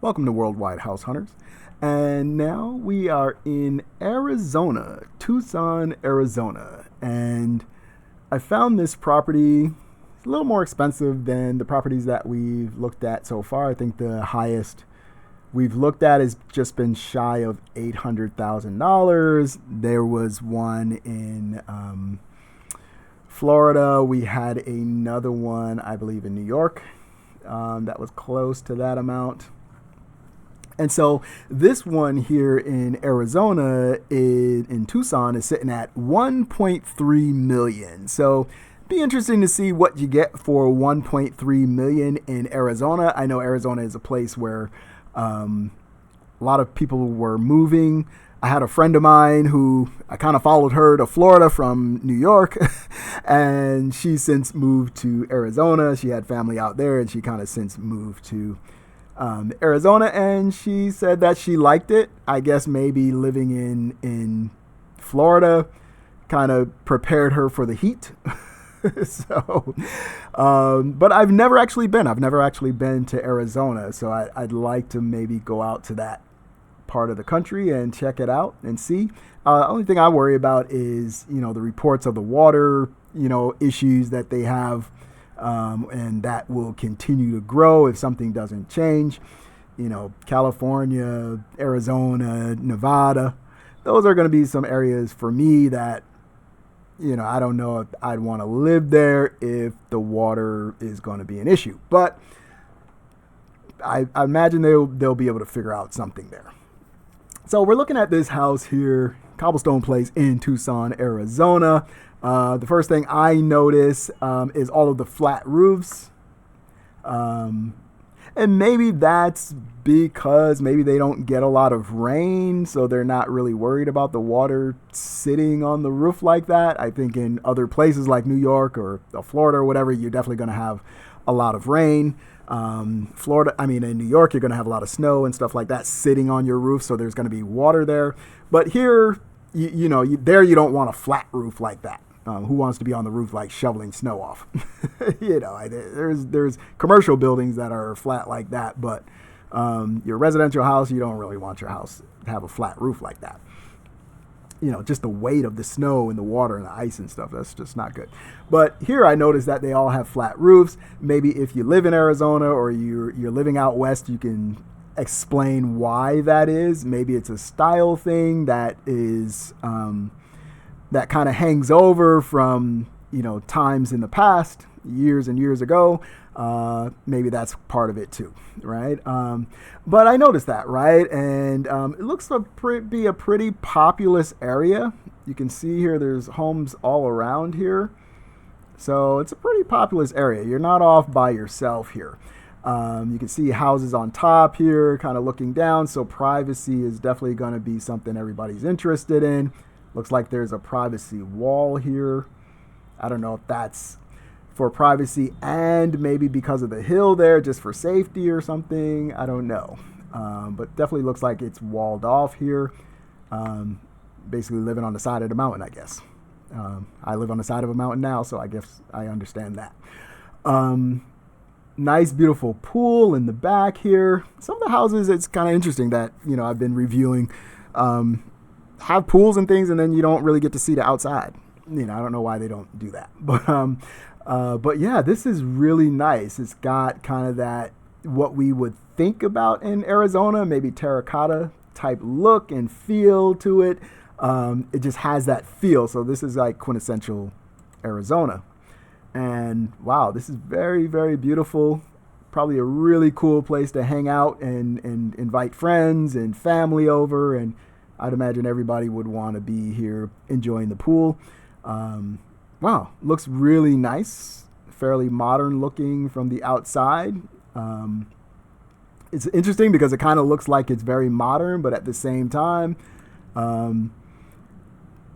Welcome to Worldwide House Hunters. And now we are in Arizona, Tucson, Arizona. And I found this property a little more expensive than the properties that we've looked at so far. I think the highest we've looked at has just been shy of $800,000. There was one in Florida. We had another one, I believe, in New York that was close to that amount. And so this one here in Arizona, in Tucson, is sitting at 1.3 million. So be interesting to see what you get for 1.3 million in Arizona. I know Arizona is a place where a lot of people were moving. I had a friend of mine who I kind of followed her to Florida from New York, and she's since moved to Arizona. She had family out there, and she kind of since moved to Arizona, and she said that she liked it. I guess maybe living in Florida kind of prepared her for the heat. So, but I've never actually been. I've never actually been to Arizona, so I'd like to maybe go out to that part of the country and check it out and see. Only thing I worry about is, the reports of the water, issues that they have. And that will continue to grow if something doesn't change. California, Arizona, Nevada, those are going to be some areas for me that, I don't know if I'd want to live there if the water is going to be an issue. But I imagine they'll be able to figure out something there. So we're looking at this house here, Cobblestone Place in Tucson, Arizona. The first thing I notice is all of the flat roofs. And maybe that's because maybe they don't get a lot of rain, so they're not really worried about the water sitting on the roof like that. I think in other places like New York or Florida or whatever, you're definitely going to have a lot of rain. In New York, you're going to have a lot of snow and stuff like that sitting on your roof, so there's going to be water there. But here, you don't want a flat roof like that. Who wants to be on the roof like shoveling snow off? There's commercial buildings that are flat like that, but your residential house, you don't really want your house to have a flat roof like that. Just the weight of the snow and the water and the ice and stuff, that's just not good. But here I noticed that they all have flat roofs. Maybe if you live in Arizona or you're living out west, you can explain why that is. Maybe it's a style thing that is that kind of hangs over from times in the past, years and years ago. Maybe that's part of it too, right? But I noticed that, right? And it looks to be a pretty populous area. You can see here there's homes all around here. So it's a pretty populous area. You're not off by yourself here. You can see houses on top here, kind of looking down. So privacy is definitely going to be something everybody's interested in. Looks like there's a privacy wall here. I don't know if that's for privacy and maybe because of the hill there, just for safety or something. I don't know. But definitely looks like it's walled off here. Basically living on the side of the mountain, I guess. I live on the side of a mountain now, so I guess I understand that. Nice, beautiful pool in the back here. Some of the houses, it's kind of interesting that, I've been reviewing, have pools and things, and then you don't really get to see the outside. I don't know why they don't do that. But yeah, this is really nice. It's got kind of that, what we would think about in Arizona, maybe terracotta type look and feel to it. It just has that feel. So this is like quintessential Arizona. And wow, this is very, very beautiful. Probably a really cool place to hang out and invite friends and family over. And I'd imagine everybody would want to be here enjoying the pool. Wow, looks really nice, fairly modern looking from the outside. It's interesting because it kind of looks like it's very modern, but at the same time,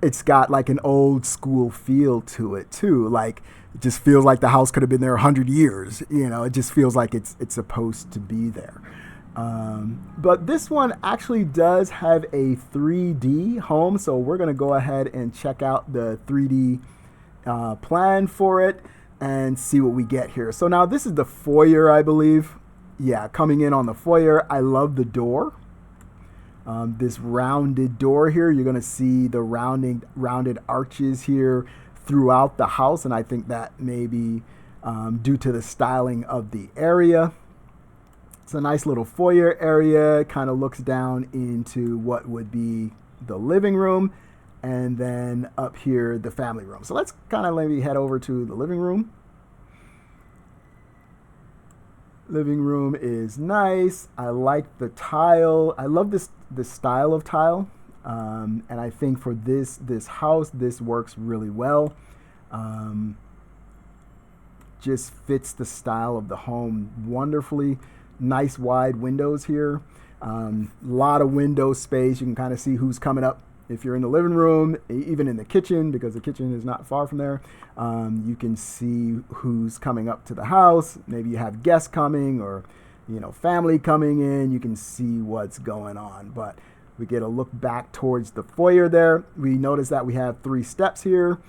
it's got like an old school feel to it too. Like it just feels like the house could have been there 100 years. It just feels like it's supposed to be there. But this one actually does have a 3D home, so we're going to go ahead and check out the 3D plan for it and see what we get here. So now this is the foyer, I believe. Yeah, coming in on the foyer, I love the door. This rounded door here, you're going to see the rounded arches here throughout the house, and I think that may be due to the styling of the area. It's a nice little foyer area, kind of looks down into what would be the living room, and then up here, the family room. So let's kind of maybe head over to the living room. Living room is nice. I like the tile. I love this style of tile, and I think for this house, this works really well. Just fits the style of the home wonderfully. Nice wide windows here. Lot of window space. You can kind of see who's coming up if you're in the living room, even in the kitchen, because the kitchen is not far from there. You can see who's coming up to the house. Maybe you have guests coming, or family coming in. You can see what's going on. But we get a look back towards the foyer there. We notice that we have 3 steps here,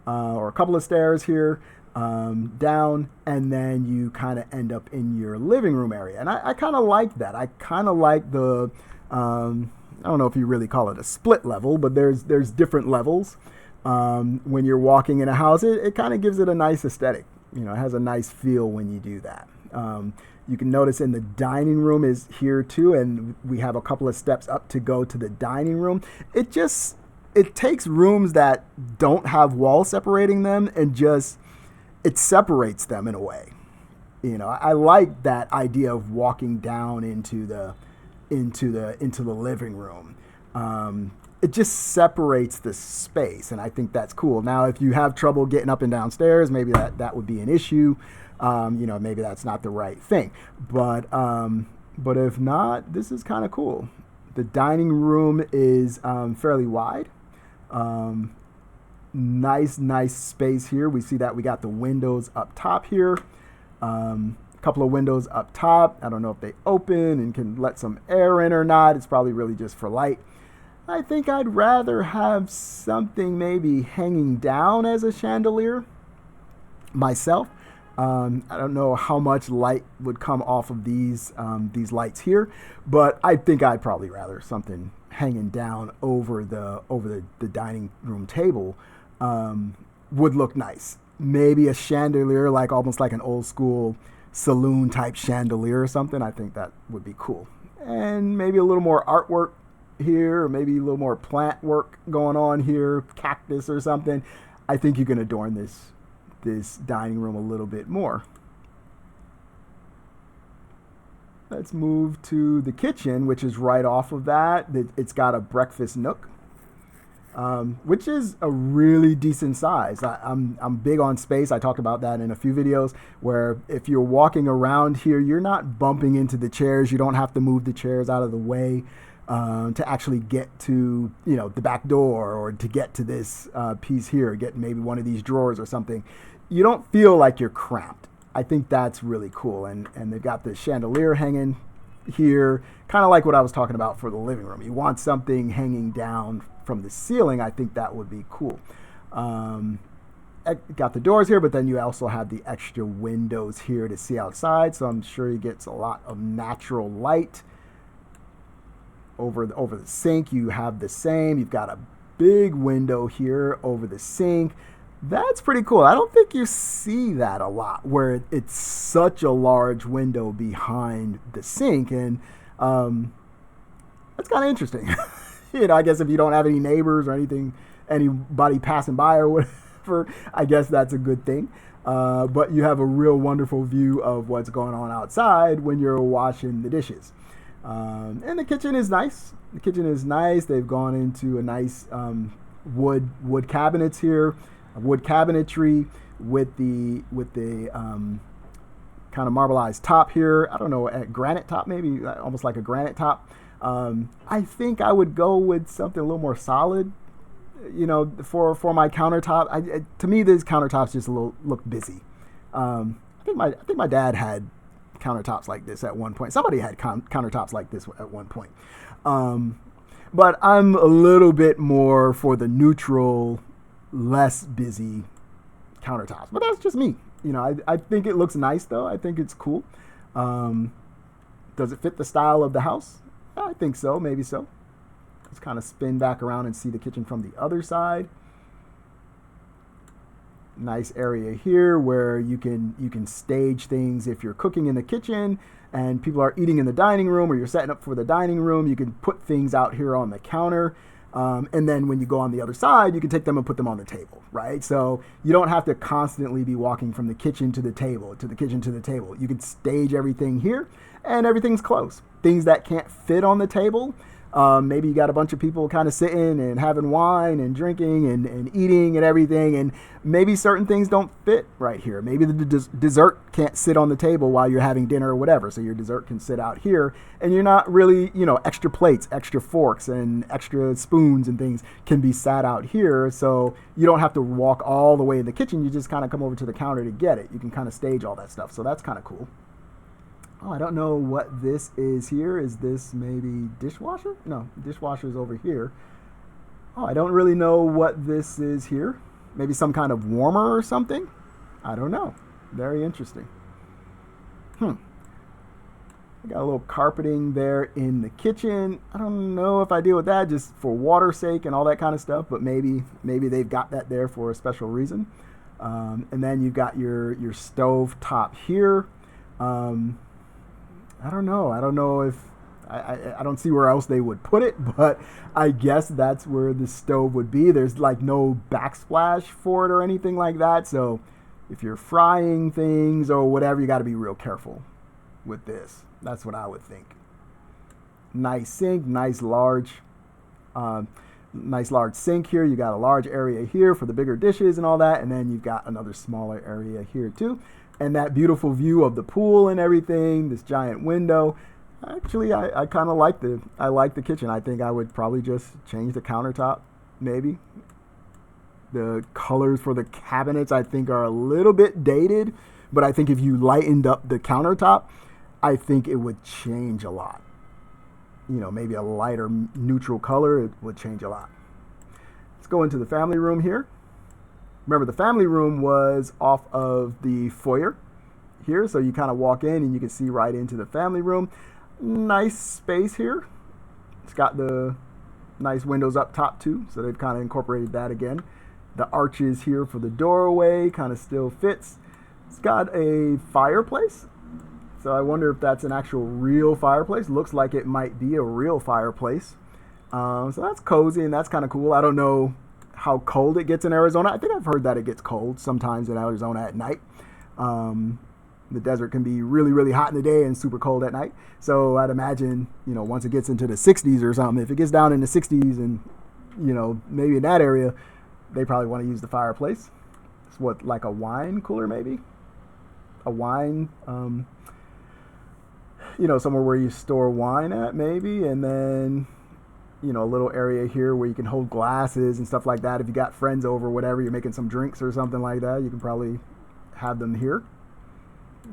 or a couple of stairs here, down, and then you kind of end up in your living room area. And I kind of like that. I kind of like the, I don't know if you really call it a split level, but there's different levels. When you're walking in a house, it kind of gives it a nice aesthetic. It has a nice feel when you do that. You can notice in the dining room is here too, and we have a couple of steps up to go to the dining room. It takes rooms that don't have walls separating them, and it separates them in a way. I like that idea of walking down into the living room. It just separates the space, and I think that's cool. Now, if you have trouble getting up and downstairs, maybe that would be an issue. Maybe that's not the right thing. But if not, this is kind of cool. The dining room is fairly wide. Nice space here. We see that we got the windows up top here. A couple of windows up top. I don't know if they open and can let some air in or not. It's probably really just for light. I think I'd rather have something maybe hanging down as a chandelier myself. I don't know how much light would come off of these lights here, but I think I'd probably rather something hanging down over the dining room table would look nice. Maybe a chandelier, like almost like an old school saloon type chandelier or something. I think that would be cool. And maybe a little more artwork here, or maybe a little more plant work going on here, cactus or something. I think you can adorn this dining room a little bit more. Let's move to the kitchen, which is right off of that. It's got a breakfast nook, which is a really decent size. I'm big on space. I talked about that in a few videos, where if you're walking around here, you're not bumping into the chairs. You don't have to move the chairs out of the way to actually get to the back door, or to get to this piece here, get maybe one of these drawers or something. You don't feel like you're cramped. I think that's really cool. And they've got the chandelier hanging here, kind of like what I was talking about for the living room. You want something hanging down from the ceiling. I think that would be cool. Got the doors here, but then you also have the extra windows here to see outside. So I'm sure he gets a lot of natural light. Over the sink, you have the same. You've got a big window here over the sink. That's pretty cool. I don't think you see that a lot, where it's such a large window behind the sink, and that's kind of interesting. I guess if you don't have any neighbors or anybody passing by or whatever, I guess that's a good thing. But you have a real wonderful view of what's going on outside when you're washing the dishes. And the kitchen is nice. They've gone into a nice wood cabinets here. Wood cabinetry with the kind of marbleized top here. I don't know, a granite top, maybe almost like a granite top. I think I would go with something a little more solid, for my countertop. To me, these countertops just look busy. I think my dad had countertops like this at one point. Somebody had countertops like this at one point. But I'm a little bit more for the neutral, less busy countertops. But that's just me. I think it looks nice, though. I think it's cool. Does it fit the style of the house? I think so, maybe so. Let's kind of spin back around and see the kitchen from the other side. Nice area here where you can stage things if you're cooking in the kitchen and people are eating in the dining room, or you're setting up for the dining room. You can put things out here on the counter. And then when you go on the other side, you can take them and put them on the table, right? So you don't have to constantly be walking from the kitchen to the table, to the kitchen to the table. You can stage everything here, and everything's close. Things that can't fit on the table, maybe you got a bunch of people kind of sitting and having wine and drinking and eating and everything, and maybe certain things don't fit right here. Maybe the dessert can't sit on the table while you're having dinner or whatever, so your dessert can sit out here, and you're not really, extra plates, extra forks, and extra spoons and things can be sat out here, so you don't have to walk all the way in the kitchen. You just kind of come over to the counter to get it. You can kind of stage all that stuff, so that's kind of cool. Oh, I don't know what this is here. Is this maybe dishwasher? No, dishwasher is over here. Oh, I don't really know what this is here. Maybe some kind of warmer or something? I don't know. Very interesting. I got a little carpeting there in the kitchen. I don't know if I deal with that just for water's sake and all that kind of stuff, but maybe they've got that there for a special reason. And then you've got your stove top here. I don't know. I don't know if I don't see where else they would put it, but I guess that's where the stove would be. There's like no backsplash for it or anything like that. So if you're frying things or whatever, you got to be real careful with this. That's what I would think. Nice sink, nice large sink here. You got a large area here for the bigger dishes and all that, and then you've got another smaller area here too. And that beautiful view of the pool and everything, this giant window. Actually, I kind of like the kitchen. I think I would probably just change the countertop, maybe. The colors for the cabinets, I think, are a little bit dated, but I think if you lightened up the countertop, I think it would change a lot. Maybe a lighter neutral color, it would change a lot. Let's go into the family room here. Remember, the family room was off of the foyer here, so you kind of walk in and you can see right into the family room. Nice space here. It's got the nice windows up top too, so they've kind of incorporated that again. The arches here for the doorway kind of still fits. It's got a fireplace, so I wonder if that's an actual real fireplace. Looks like it might be a real fireplace. So that's cozy and that's kind of cool. I don't know how cold it gets in Arizona. I think I've heard that it gets cold sometimes in Arizona at night. The desert can be really, really hot in the day and super cold at night. So I'd imagine, once it gets into the 60s or something, if it gets down in the 60s and, maybe in that area, they probably want to use the fireplace. It's what, like a wine cooler maybe? A wine, somewhere where you store wine at maybe, and then a little area here where you can hold glasses and stuff like that. If you got friends over, whatever, you're making some drinks or something like that, you can probably have them here.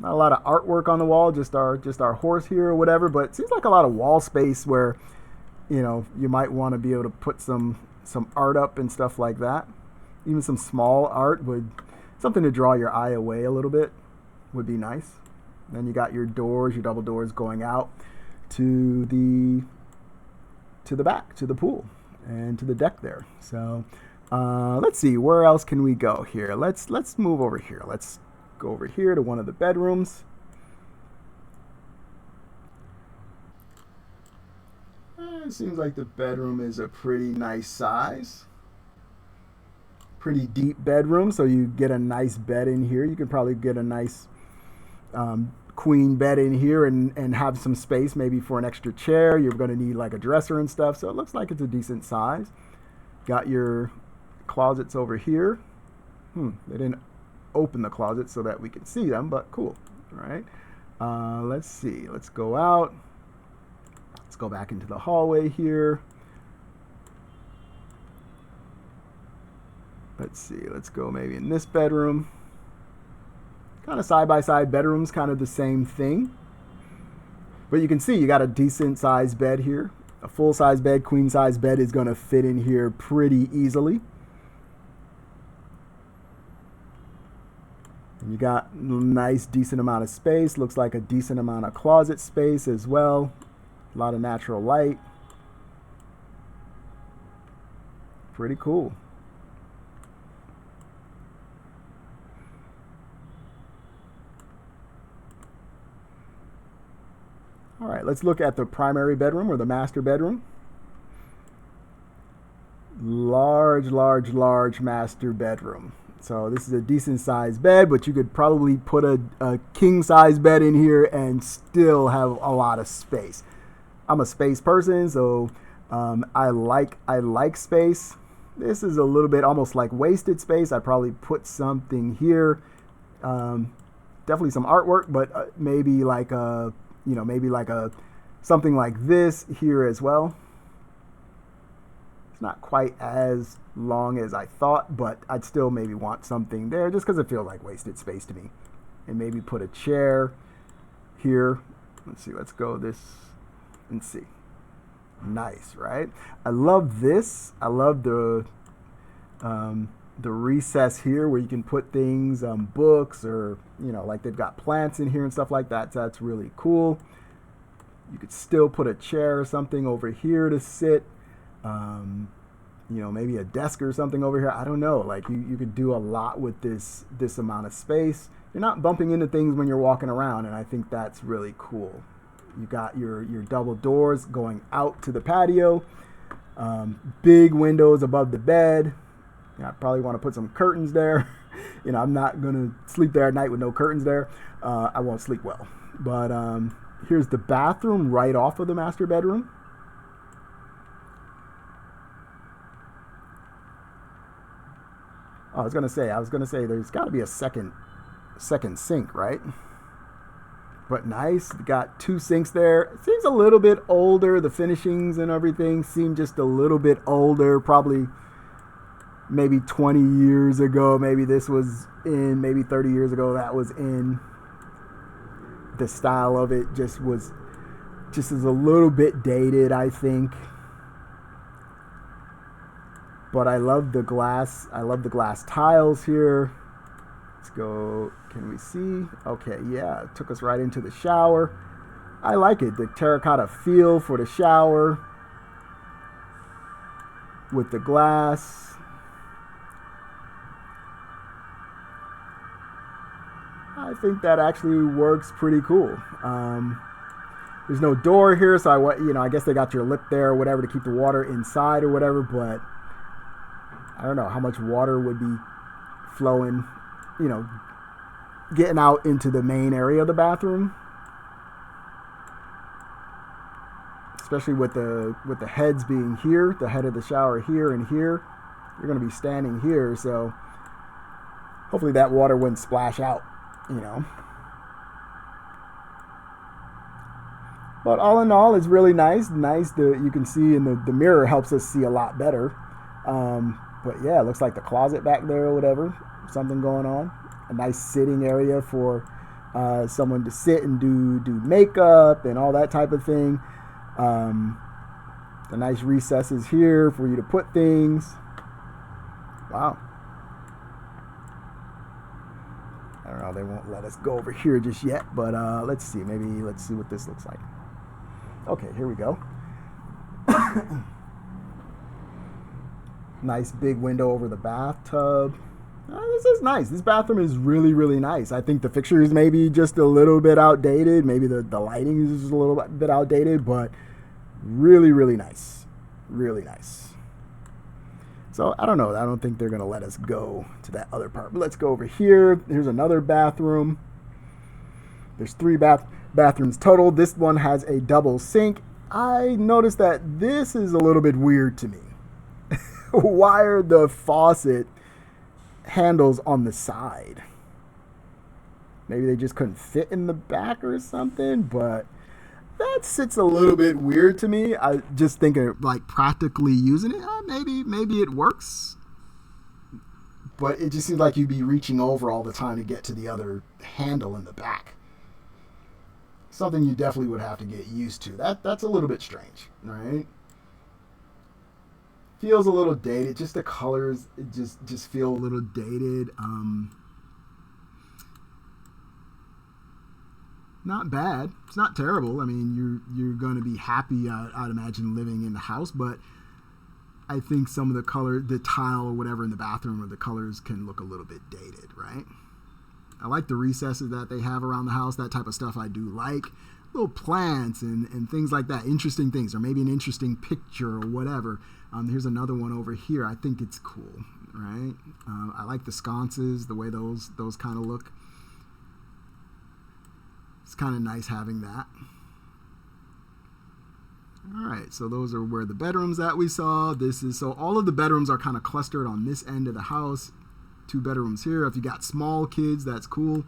Not a lot of artwork on the wall, just our horse here or whatever, but it seems like a lot of wall space where, you might want to be able to put some art up and stuff like that. Even some small art would, something to draw your eye away a little bit would be nice. Then you got your doors, your double doors going out to the back, to the pool, and to the deck there. So let's see, where else can we go here? Let's move over here. Let's go over here to one of the bedrooms. It seems like the bedroom is a pretty nice size. Pretty deep bedroom, so you get a nice bed in here. You can probably get a nice queen bed in here and have some space maybe for an extra chair. You're going to need like a dresser and stuff, so it looks like it's a decent size. Got your closets over here. They didn't open the closets so that we can see them, but cool. All right, let's see, let's go out. Let's go back into the hallway here. Let's see, let's go maybe in this bedroom. Kind of side-by-side bedrooms, kind of the same thing. But you can see you got a decent sized bed here. A full-size bed, queen-size bed is going to fit in here pretty easily. And you got a nice, decent amount of space. Looks like a decent amount of closet space as well. A lot of natural light. Pretty cool. All right, let's look at the primary bedroom or the master bedroom. Large, large, large master bedroom. So this is a decent sized bed, but you could probably put a king size bed in here and still have a lot of space. I'm a space person, so I like space. This is a little bit almost like wasted space. I'd probably put something here. Definitely some artwork, but maybe like a, something like this here as well. It's not quite as long as I thought, but I'd still maybe want something there just because it feels like wasted space to me. And maybe put a chair here. Let's see, let's go this and see. Nice, right? I love this. I love the recess here where you can put things, books, or like they've got plants in here and stuff like that. So that's really cool. You could still put a chair or something over here to sit. Maybe a desk or something over here. I don't know. Like you could do a lot with this amount of space. You're not bumping into things when you're walking around, and I think that's really cool. You got your double doors going out to the patio. Big windows above the bed. I probably want to put some curtains there. I'm not gonna sleep there at night with no curtains there. I won't sleep well. But here's the bathroom right off of the master bedroom. I was gonna say there's got to be a second sink, right? But nice. Got two sinks there. It seems a little bit older. The finishings and everything seem just a little bit older. Probably maybe 20 years ago. Maybe this was in. Maybe 30 years ago that was in. The style of it just is a little bit dated, I think. But I love the glass. I love the glass tiles here. Let's go. Can we see? Okay, yeah. It took us right into the shower. I like it. The terracotta feel for the shower with the glass. I think that actually works pretty cool. There's no door here, so I guess they got your lip there or whatever to keep the water inside or whatever, but I don't know how much water would be flowing, getting out into the main area of the bathroom. Especially with the heads being here, the head of the shower here and here. You're going to be standing here, so hopefully that water wouldn't splash out, But all in all, it's really nice. You can see in the mirror helps us see a lot better. But yeah, it looks like the closet back there or whatever, something going on. A nice sitting area for someone to sit and do makeup and all that type of thing. The nice recesses here for you to put things. Wow. I don't know, they won't let us go over here just yet, but let's see. Let's see what this looks like. Okay, here we go. Nice big window over the bathtub. This is nice. This bathroom is really, really nice. I think the fixtures may be just a little bit outdated. Maybe the lighting is just a little bit outdated, but really, really nice. Really nice. So I don't know. I don't think they're going to let us go to that other part. But let's go over here. Here's another bathroom. There's 3 bathrooms total. This one has a double sink. I noticed that this is a little bit weird to me. Why are the faucet handles on the side? Maybe they just couldn't fit in the back or something, but that sits a little bit weird to me. I just thinking like practically using it, maybe it works, but it just seems like you'd be reaching over all the time to get to the other handle in the back. Something you definitely would have to get used to. That's a little bit strange, right? Feels a little dated. Just the colors just feel a little dated. not bad. It's not terrible. I mean, you're going to be happy, I'd imagine, living in the house, but I think some of the color, the tile or whatever in the bathroom or the colors can look a little bit dated, right? I like the recesses that they have around the house. That type of stuff I do like. Little plants and things like that. Interesting things, or maybe an interesting picture or whatever. Here's another one over here. I think it's cool, right? I like the sconces, the way those kind of look. It's kind of nice having that. All right, so those are where the bedrooms that we saw. So all of the bedrooms are kind of clustered on this end of the house. 2 bedrooms here. If you got small kids, that's cool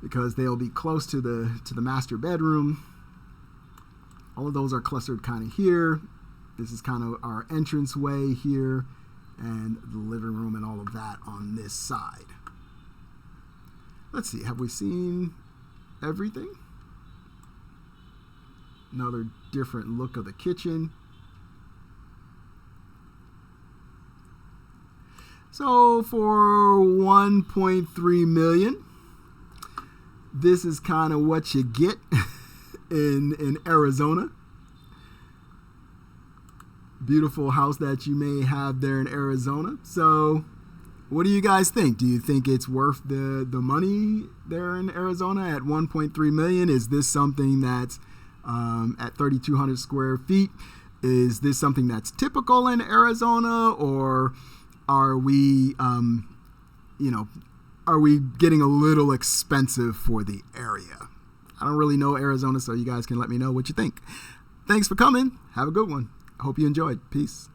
because they'll be close to the master bedroom. All of those are clustered kind of here. This is kind of our entranceway here, and the living room and all of that on this side. Let's see, have we seen everything? Another different look of the kitchen. So for 1.3 million, this is kind of what you get in Arizona. Beautiful house that you may have there in Arizona. So what do you guys think? Do you think it's worth the money there in Arizona at 1.3 million? Is this something that's at 3,200 square feet? Is this something that's typical in Arizona, or are we, are we getting a little expensive for the area? I don't really know Arizona, so you guys can let me know what you think. Thanks for coming. Have a good one. I hope you enjoyed. Peace.